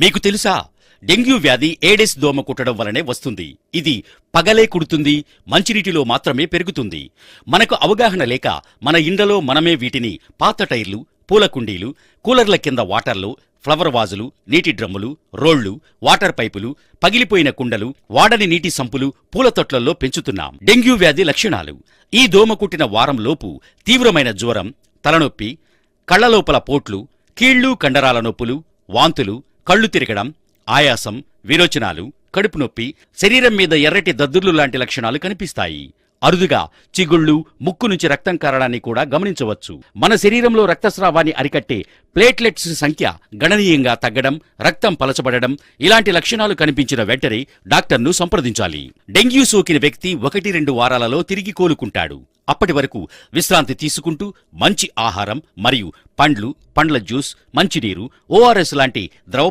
మీకు తెలుసా, డెంగ్యూ వ్యాధి ఏడెస్ దోమ కుట్టడం వలనే వస్తుంది. ఇది పగలే కుడుతుంది, మంచినీటిలో మాత్రమే పెరుగుతుంది. మనకు అవగాహన లేక మన ఇండ్లలో మనమే వీటిని పాత టైర్లు, పూల కుండీలు, కూలర్ల కింద వాటర్లు, ఫ్లవర్ వాజులు, నీటి డ్రమ్ములు, రోళ్లు, వాటర్ పైపులు, పగిలిపోయిన కుండలు, వాడని నీటి సంపులు, పూల తొట్లల్లో పెంచుతున్నాం. డెంగ్యూ వ్యాధి లక్షణాలు: ఈ దోమ కుట్టిన వారంలోపు తీవ్రమైన జ్వరం, తలనొప్పి, కళ్లలోపల పోట్లు, కీళ్లు కండరాల నొప్పులు, వాంతులు, కళ్ళు తిరగడం, ఆయాసం, విరోచనాలు, కడుపు నొప్పి, శరీరం మీద ఎర్రటి దద్దుర్లు లాంటి లక్షణాలు కనిపిస్తాయి. అరుదుగా చిగుళ్ళు, ముక్కు నుంచి రక్తం కారడాన్ని కూడా గమనించవచ్చు. మన శరీరంలో రక్తస్రావాన్ని అరికట్టే ప్లేట్లెట్స్ సంఖ్య గణనీయంగా తగ్గడం, రక్తం పలచబడడం ఇలాంటి లక్షణాలు కనిపించిన వెంటనే డాక్టర్ను సంప్రదించాలి. డెంగ్యూ సోకిన వ్యక్తి 1-2 వారాలలో తిరిగి కోలుకుంటాడు. అప్పటి వరకు విశ్రాంతి తీసుకుంటూ మంచి ఆహారం మరియు పండ్లు, పండ్ల జ్యూస్, మంచినీరు, ఓఆర్ఎస్ లాంటి ద్రవ